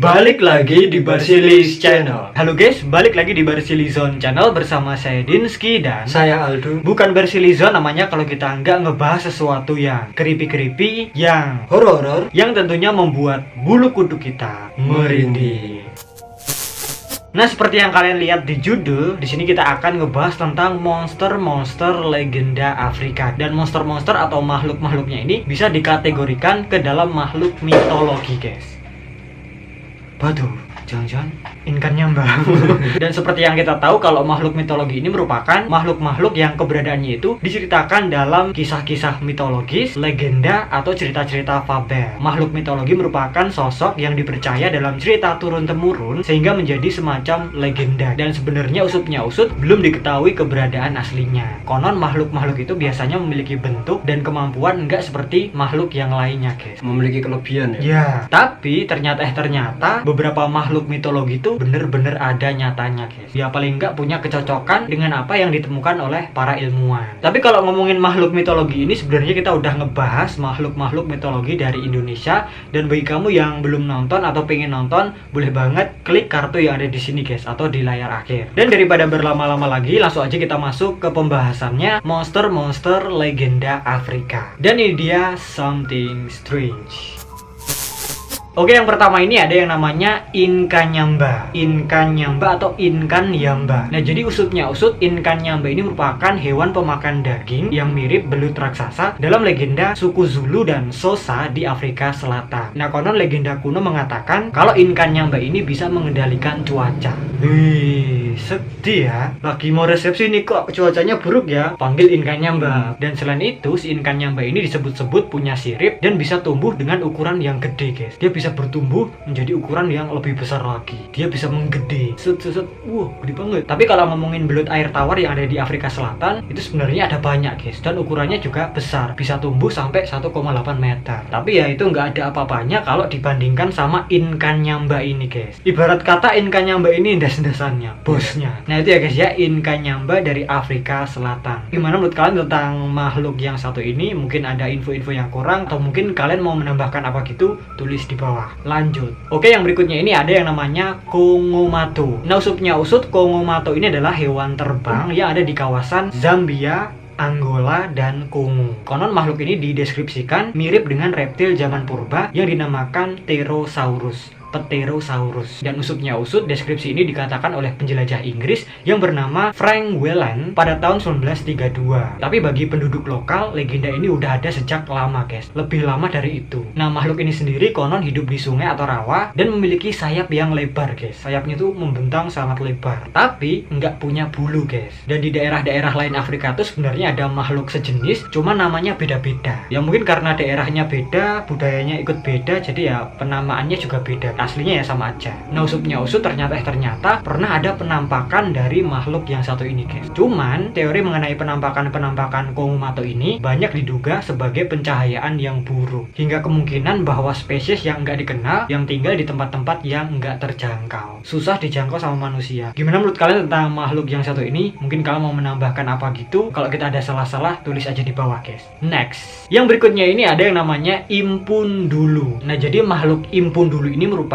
Balik lagi di Barsilis Channel. Halo guys, balik lagi di Barsilizon Channel bersama saya Dinski dan saya Aldo. bukan Barsilizon namanya kalau kita nggak ngebahas sesuatu yang creepy-creepy, yang Horor. yang tentunya membuat bulu kuduk kita merinding. Nah, seperti yang kalian lihat di judul, di sini kita akan ngebahas tentang monster-monster legenda Afrika. Dan monster-monster atau makhluk-makhluknya ini bisa dikategorikan ke dalam makhluk mitologi, guys. Waduh, jangan-jangan Inkan nyambang. Dan seperti yang kita tahu kalau makhluk mitologi ini merupakan makhluk-makhluk yang keberadaannya itu diceritakan dalam kisah-kisah mitologis, legenda, atau cerita-cerita fabel. Makhluk mitologi merupakan sosok yang dipercaya dalam cerita turun-temurun sehingga menjadi semacam legenda. Dan sebenarnya usupnya usut belum diketahui keberadaan aslinya. Konon makhluk-makhluk itu biasanya memiliki bentuk dan kemampuan enggak seperti makhluk yang lainnya, guys. Memiliki kelebihan ya. Ya, tapi ternyata beberapa makhluk mitologi itu bener-bener ada nyatanya, guys. Ya paling nggak punya kecocokan dengan apa yang ditemukan oleh para ilmuwan. Tapi kalau ngomongin makhluk mitologi ini sebenarnya kita udah ngebahas makhluk-makhluk mitologi dari Indonesia. Dan bagi kamu yang belum nonton atau pengen nonton, boleh banget klik kartu yang ada di sini, guys, atau di layar akhir. Dan daripada berlama-lama lagi, langsung aja kita masuk ke pembahasannya monster-monster legenda Afrika. Dan ini dia Something Strange. Oke, yang pertama ini ada yang namanya Inkan Nyamba. Inkan Nyamba atau Inkan Yamba. Nah, jadi usutnya usut, Inkan Nyamba ini merupakan hewan pemakan daging yang mirip belut raksasa dalam legenda suku Zulu dan Xhosa di Afrika Selatan. Nah, konon legenda kuno mengatakan kalau Inkan Nyamba ini bisa mengendalikan cuaca. Wih, sedih ya. Lagi mau resepsi nih kok cuacanya buruk ya. Panggil Inkan Nyamba. Dan selain itu, si Inkan Nyamba ini disebut-sebut punya sirip dan bisa tumbuh dengan ukuran yang gede, guys. Dia bisa bertumbuh menjadi ukuran yang lebih besar lagi. Dia bisa menggede. Wah, gede banget. Tapi kalau ngomongin belut air tawar yang ada di Afrika Selatan, itu sebenarnya ada banyak, guys. Dan ukurannya juga besar. Bisa tumbuh sampai 1,8 meter. Tapi ya itu nggak ada apa-apanya kalau dibandingkan sama Inkan Nyamba ini, guys. Ibarat kata Inkan Nyamba ini ndas-ndasannya, bosnya. Nah itu ya, guys ya, Inkan Nyamba dari Afrika Selatan. Gimana menurut kalian tentang makhluk yang satu ini? Mungkin ada info-info yang kurang, atau mungkin kalian mau menambahkan apa gitu? Tulis di bawah. Lanjut. Oke, yang berikutnya ini ada yang namanya Kongomato. Nah, usupnya usut, Kongomato ini adalah hewan terbang yang ada di kawasan Zambia, Angola, dan Kongo. Konon makhluk ini dideskripsikan mirip dengan reptil zaman purba yang dinamakan Pterosaurus. Dan usupnya usut, deskripsi ini dikatakan oleh penjelajah Inggris yang bernama Frank Whelan pada tahun 1932. Tapi bagi penduduk lokal, legenda ini udah ada sejak lama, guys. Lebih lama dari itu. Nah, makhluk ini sendiri konon hidup di sungai atau rawa dan memiliki sayap yang lebar, guys. Sayapnya tuh membentang sangat lebar, tapi nggak punya bulu, guys. Dan di daerah-daerah lain Afrika tuh sebenarnya ada makhluk sejenis, cuma namanya beda-beda. Ya mungkin karena daerahnya beda, budayanya ikut beda, jadi ya penamaannya juga beda. Aslinya ya sama aja. Nah, usupnya usut, ternyata pernah ada penampakan dari makhluk yang satu ini, guys. Cuman teori mengenai penampakan Kongomato ini banyak diduga sebagai pencahayaan yang buruk, hingga kemungkinan bahwa spesies yang nggak dikenal yang tinggal di tempat-tempat yang nggak terjangkau, susah dijangkau sama manusia. Gimana menurut kalian tentang makhluk yang satu ini? Mungkin kalian mau menambahkan apa gitu? Kalau kita ada salah-salah, tulis aja di bawah, guys. Next, yang berikutnya ini ada yang namanya Impundulu. Nah, jadi makhluk Impundulu ini merupakan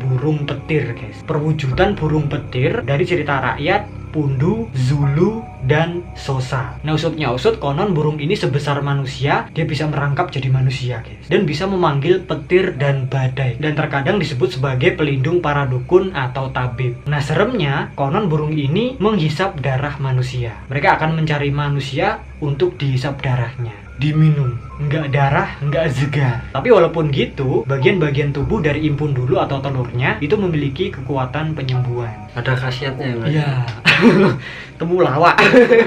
burung petir, guys. Perwujudan burung petir dari cerita rakyat Pundu, Zulu, dan Xhosa. Nah, usutnya usut, konon burung ini sebesar manusia. Dia bisa merangkap jadi manusia, guys. Dan bisa memanggil petir dan badai. Dan terkadang disebut sebagai pelindung para dukun atau tabib. Nah, seremnya, konon burung ini menghisap darah manusia. Mereka akan mencari manusia untuk dihisap darahnya, diminum. Nggak darah, nggak segar. Tapi walaupun gitu, bagian-bagian tubuh dari Impundulu atau telurnya itu memiliki kekuatan penyembuhan. Ada khasiatnya ya, Mas? Iya. Temulawak.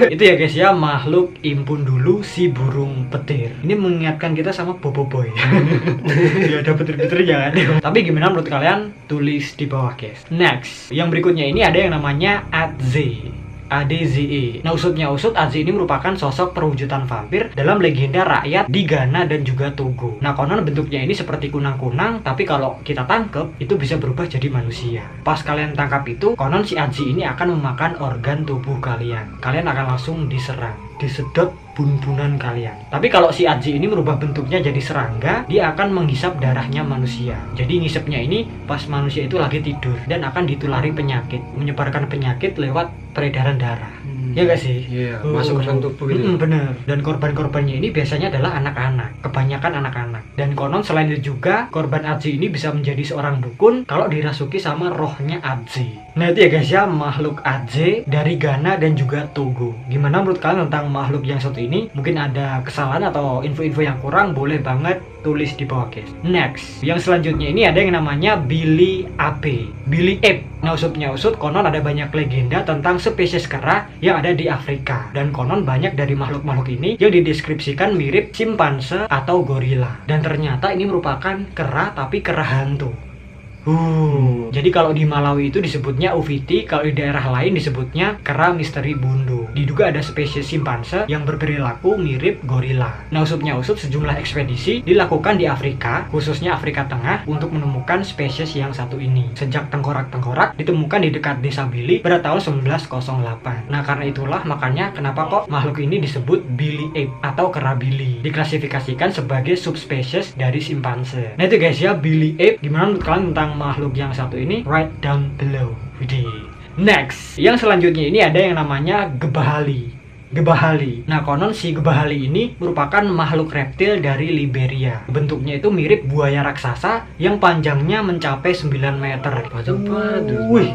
Itu ya, guys ya, makhluk Impundulu si burung petir. Ini mengingatkan kita sama Bobo Boy. Ya ada petir-petirnya kan. Tapi gimana menurut kalian? Tulis di bawah, guys. Next, yang berikutnya ini ada yang namanya Adze. ADZE. Nah, usutnya usut, Adze ini merupakan sosok perwujudan vampir dalam legenda rakyat di Ghana dan juga Togo. Nah, konon bentuknya ini seperti kunang-kunang, tapi kalau kita tangkep itu bisa berubah jadi manusia. Pas kalian tangkap itu, konon si Adze ini akan memakan organ tubuh kalian. Kalian akan langsung diserang, disedot bun-bunan kalian. Tapi kalau si Aji ini merubah bentuknya jadi serangga, dia akan menghisap darahnya manusia. Jadi ngisepnya ini pas manusia itu lagi tidur dan akan ditulari penyakit, menyebarkan penyakit lewat peredaran darah. Ya gak sih? Iya, masuk ke dalam tubuh itu. Bener. Dan korban-korbannya ini biasanya adalah anak-anak, kebanyakan anak-anak. Dan konon selain itu juga korban Aji ini bisa menjadi seorang dukun kalau dirasuki sama rohnya Aji. Nah itu ya guys ya, makhluk Aji dari Ghana dan juga Togo. Gimana menurut kalian tentang makhluk yang satu ini? Mungkin ada kesalahan atau info-info yang kurang, boleh banget tulis di bawah guys. Next, yang selanjutnya ini ada yang namanya Billy Ape. Billy Ape. Nah usut konon ada banyak legenda tentang spesies kera yang ada di Afrika. Dan konon banyak dari makhluk-makhluk ini yang dideskripsikan mirip simpanse atau gorila. Dan ternyata ini merupakan kera tapi kera hantu. Jadi kalau di Malawi itu disebutnya Uviti, kalau di daerah lain disebutnya kera misteri bundu. Diduga ada spesies simpanse yang berperilaku mirip gorila. Nah usutnya sejumlah ekspedisi dilakukan di Afrika, khususnya Afrika Tengah, untuk menemukan spesies yang satu ini. Sejak tengkorak-tengkorak ditemukan di dekat desa Bili pada tahun 1908. Nah karena itulah makanya kenapa kok makhluk ini disebut Billy Ape atau kera Billy. Diklasifikasikan sebagai subspesies dari simpanse. Nah itu guys ya, Billy Ape. Gimana menurut kalian tentang makhluk yang satu ini? Right down below. Next, yang selanjutnya ini ada yang namanya Gebahali. Nah konon si Gebahali ini merupakan makhluk reptil dari Liberia. Bentuknya itu mirip buaya raksasa yang panjangnya mencapai 9 meter. Wih.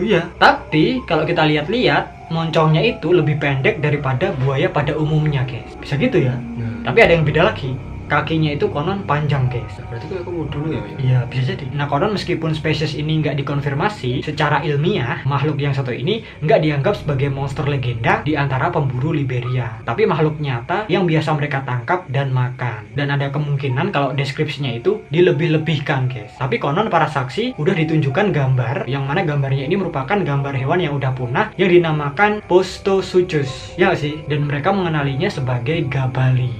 Iya, tapi kalau kita lihat-lihat, moncongnya itu lebih pendek daripada buaya pada umumnya guys. Bisa gitu ya. Tapi ada yang beda lagi. Kakinya itu konon panjang guys. Berarti kayak kamu dulu ya? Iya bisa jadi. Nah konon meskipun spesies ini nggak dikonfirmasi secara ilmiah, makhluk yang satu ini nggak dianggap sebagai monster legenda di antara pemburu Liberia, tapi makhluk nyata yang biasa mereka tangkap dan makan. Dan ada kemungkinan kalau deskripsinya itu dilebih-lebihkan guys. Tapi konon para saksi udah ditunjukkan gambar, yang mana gambarnya ini merupakan gambar hewan yang udah punah yang dinamakan Postosuchus. Ya nggak sih? Dan mereka mengenalinya sebagai Gabali.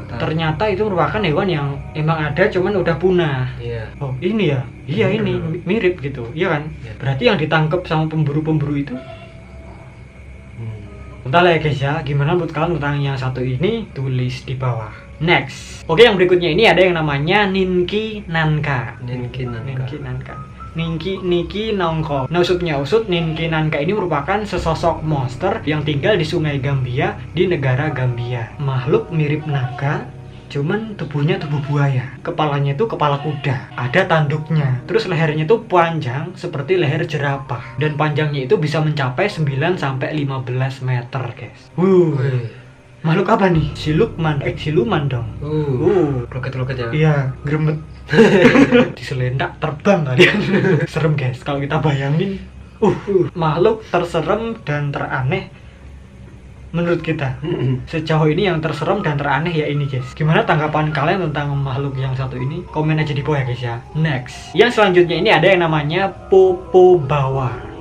Ternyata itu merupakan hewan yang emang ada cuman udah punah. Iya. Oh ini ya? Iya ini mirip gitu, iya kan? Ya. Berarti yang ditangkap sama pemburu-pemburu itu. Entah lah ya guys ya, gimana menurut kalian tentang yang satu ini? Tulis di bawah. Next. Oke yang berikutnya ini ada yang namanya Ninki Nanka. Niki Nongko. Nah usut Ninki Nanka ini merupakan sesosok monster yang tinggal di sungai Gambia di negara Gambia. Makhluk mirip naga, cuman tubuhnya tubuh buaya. Kepalanya itu kepala kuda, ada tanduknya. Terus lehernya itu panjang seperti leher jerapah. Dan panjangnya itu bisa mencapai 9-15 meter guys. Makhluk apa nih? Siluman dong. Loket-loket ya? Iya, gremet. Diselendak terbang kalian. Serem guys kalau kita bayangin. Makhluk terserem dan teraneh menurut kita. Sejauh ini yang terserem dan teraneh ya ini guys. Gimana tanggapan kalian tentang makhluk yang satu ini? Komen aja di bawah ya guys ya. Next, yang selanjutnya ini ada yang namanya Popo Bawa.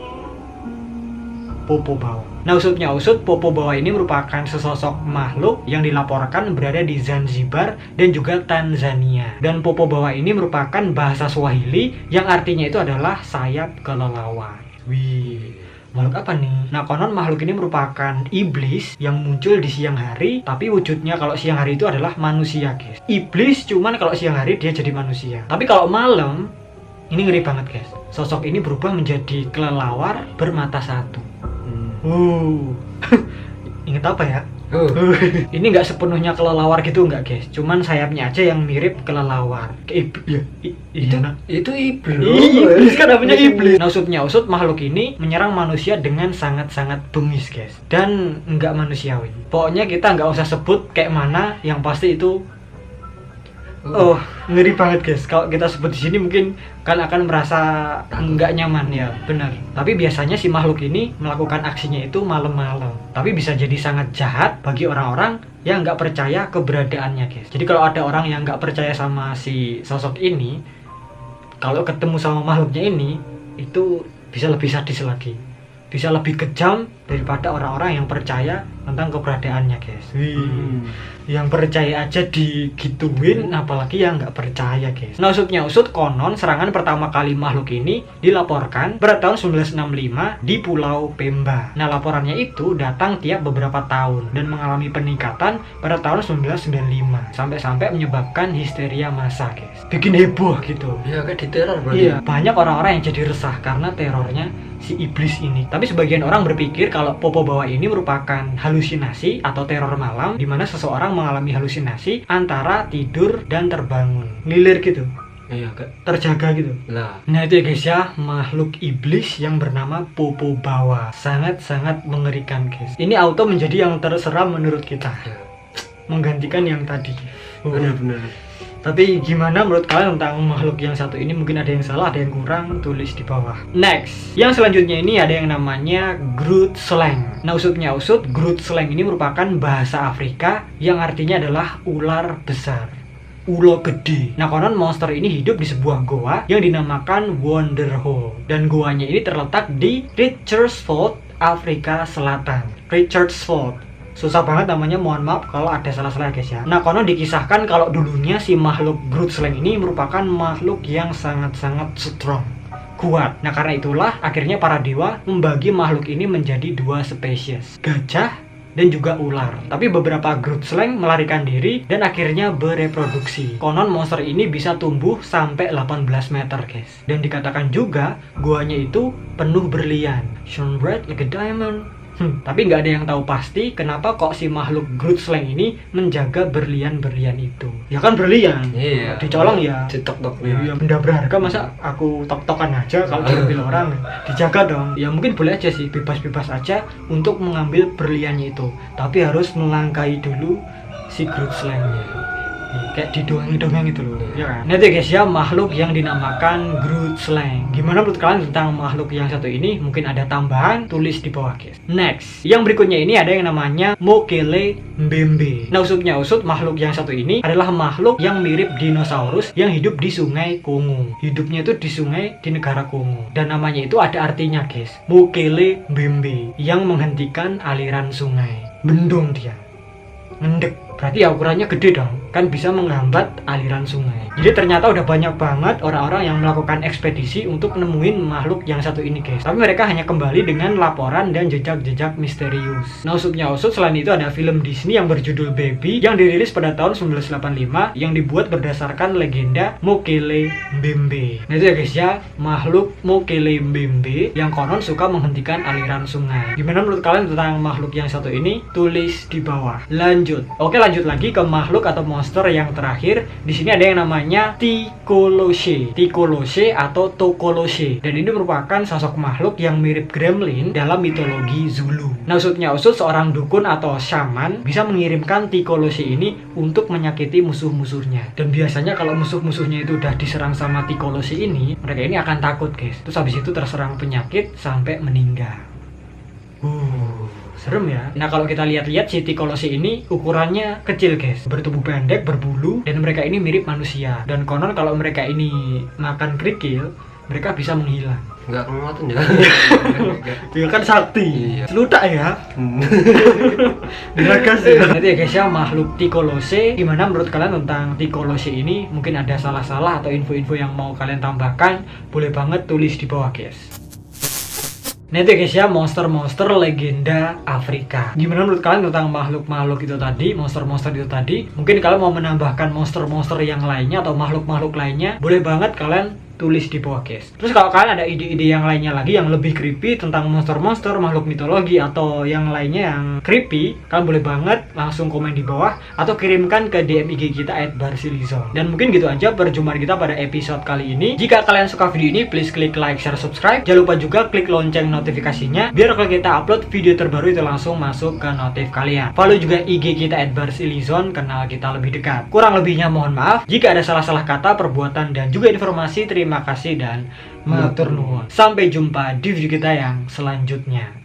Nah usut Popo Bawa ini merupakan sesosok makhluk yang dilaporkan berada di Zanzibar dan juga Tanzania. Dan Popo Bawa ini merupakan bahasa Swahili yang artinya itu adalah sayap kelelawar. Wih, makhluk apa nih? Nah konon makhluk ini merupakan iblis yang muncul di siang hari, tapi wujudnya kalau siang hari itu adalah manusia guys. Iblis cuman kalau siang hari dia jadi manusia, tapi kalau malam ini ngeri banget guys. Sosok ini berubah menjadi kelelawar bermata satu. Ingat apa ya? Ini nggak sepenuhnya kelelawar gitu nggak guys, cuman sayapnya aja yang mirip kelelawar. Itu iblis kan namanya iblis. Nah usut makhluk ini menyerang manusia dengan sangat-sangat bengis guys, dan nggak manusiawi. Pokoknya kita nggak usah sebut kayak mana, yang pasti itu ngeri banget guys. Kalau kita sebut di sini mungkin kalian akan merasa nggak nyaman ya, benar. Tapi biasanya si makhluk ini melakukan aksinya itu malam-malam. Tapi bisa jadi sangat jahat bagi orang-orang yang nggak percaya keberadaannya guys. Jadi kalau ada orang yang nggak percaya sama si sosok ini, kalau ketemu sama makhluknya ini, itu bisa lebih sadis lagi, bisa lebih kejam daripada orang-orang yang percaya tentang keberadaannya guys. Yang percaya aja digituin, apalagi yang nggak percaya guys. Nah usutnya usut, konon serangan pertama kali makhluk ini dilaporkan pada tahun 1965 di Pulau Pemba. Nah laporannya itu datang tiap beberapa tahun dan mengalami peningkatan pada tahun 1995 sampai menyebabkan histeria massa guys. Bikin heboh gitu. Ya kayak diteror berarti. Iya, banyak orang-orang yang jadi resah karena terornya si iblis ini. Tapi sebagian orang berpikir kalau Popo Bawah ini merupakan halusinasi atau teror malam di mana seseorang mengalami halusinasi antara tidur dan terbangun. Ngiler gitu. Iya kayak Terjaga gitu. lah. Nah itu ya guys ya, makhluk iblis yang bernama Popo Bawah. Sangat-sangat mengerikan guys. Ini auto menjadi yang terseram menurut kita. Ya. Menggantikan yang tadi. Bener-bener. Tapi gimana menurut kalian tentang makhluk yang satu ini? Mungkin ada yang salah, ada yang kurang, tulis di bawah. Next, yang selanjutnya ini ada yang namanya Groot Slang. Nah usutnya usut, Groot Slang ini merupakan bahasa Afrika yang artinya adalah ular besar, ulo gede. Nah konon monster ini hidup di sebuah goa yang dinamakan Wonder Hole. Dan goanya ini terletak di Richtersveld, Afrika Selatan. Richtersveld. Susah banget namanya, mohon maaf kalau ada salah-salah guys ya. Nah konon dikisahkan kalau dulunya si makhluk Groot Slang ini merupakan makhluk yang sangat-sangat strong, kuat. Nah karena itulah akhirnya para dewa membagi makhluk ini menjadi dua spesies, gajah dan juga ular. Tapi beberapa Groot Slang melarikan diri dan akhirnya bereproduksi. Konon monster ini bisa tumbuh sampai 18 meter guys. Dan dikatakan juga guanya itu penuh berlian, shone bright like a diamond. Tapi nggak ada yang tahu pasti kenapa kok si makhluk Groot Slang ini menjaga berlian-berlian itu. Ya kan berlian, Iya. dicolong ya. Ditok-tok Ya, benda berharga masa aku tok-tokan aja kalau diambil orang. Dijaga dong. Ya mungkin boleh aja sih, bebas-bebas aja untuk mengambil berliannya itu. Tapi harus melangkahi dulu si Groot Slang-nya. Kayak didongeng-dongeng itu loh, ya kan? Nah itu guys ya, makhluk yang dinamakan Groot Slang. Gimana menurut kalian tentang makhluk yang satu ini? Mungkin ada tambahan, tulis di bawah guys. Next, yang berikutnya ini ada yang namanya Mokele Mbembe. Nah usutnya usut, makhluk yang satu ini adalah makhluk yang mirip dinosaurus yang hidup di sungai Kongo. Hidupnya itu di sungai di negara Kongo. Dan namanya itu ada artinya guys, Mokele Mbembe, yang menghentikan aliran sungai. Bendung dia, ngendek. Berarti ya ukurannya gede dong, kan bisa menghambat aliran sungai. Jadi ternyata udah banyak banget orang-orang yang melakukan ekspedisi untuk nemuin makhluk yang satu ini guys. Tapi mereka hanya kembali dengan laporan dan jejak-jejak misterius. Nah usutnya usut, selain itu ada film Disney yang berjudul Baby yang dirilis pada tahun 1985 yang dibuat berdasarkan legenda Mokele Mbembe. Nah itu ya guys ya, makhluk Mokele Mbembe yang konon suka menghentikan aliran sungai. Gimana menurut kalian tentang makhluk yang satu ini? Tulis di bawah. Lanjut. Oke, lanjut lagi ke makhluk atau monster yang terakhir. Di sini ada yang namanya Tikoloshe atau Tokoloshe. Dan ini merupakan sosok makhluk yang mirip gremlin dalam mitologi Zulu. Nah usutnya usut, seorang dukun atau shaman bisa mengirimkan Tikoloshe ini untuk menyakiti musuh-musuhnya. Dan biasanya kalau musuh-musuhnya itu udah diserang sama Tikoloshe ini, mereka ini akan takut guys. Terus habis itu terserang penyakit sampai meninggal. Serem ya. Nah kalau kita lihat-lihat si Tikoloshe ini ukurannya kecil guys, bertubuh pendek, berbulu, dan mereka ini mirip manusia. Dan konon kalau mereka ini makan kerikil, mereka bisa menghilang. Nggak kelihatan ya. Ya kan sakti. Iya. Selutak ya. Diragas ya. Nanti ya guys ya, makhluk Tikoloshe. Gimana menurut kalian tentang Tikoloshe ini? Mungkin ada salah-salah atau info-info yang mau kalian tambahkan, boleh banget tulis di bawah guys. Nah itu guys ya, monster-monster legenda Afrika. Gimana menurut kalian tentang makhluk-makhluk itu tadi, monster-monster itu tadi? Mungkin kalian mau menambahkan monster-monster yang lainnya atau makhluk-makhluk lainnya, boleh banget kalian tulis di bawah guys. Terus kalau kalian ada ide-ide yang lainnya lagi yang lebih creepy tentang monster-monster, makhluk mitologi atau yang lainnya yang creepy, kalian boleh banget langsung komen di bawah atau kirimkan ke DM IG kita @barsilizon. Dan mungkin gitu aja perjumpaan kita pada episode kali ini. Jika kalian suka video ini, please klik like, share, subscribe. Jangan lupa juga klik lonceng notifikasinya biar kalau kita upload video terbaru itu langsung masuk ke notif kalian. Follow juga IG kita @barsilizon, kenal kita lebih dekat. Kurang lebihnya mohon maaf jika ada salah-salah kata, perbuatan dan juga informasi. Terima kasih dan matur nuwun. Sampai jumpa di video kita yang selanjutnya.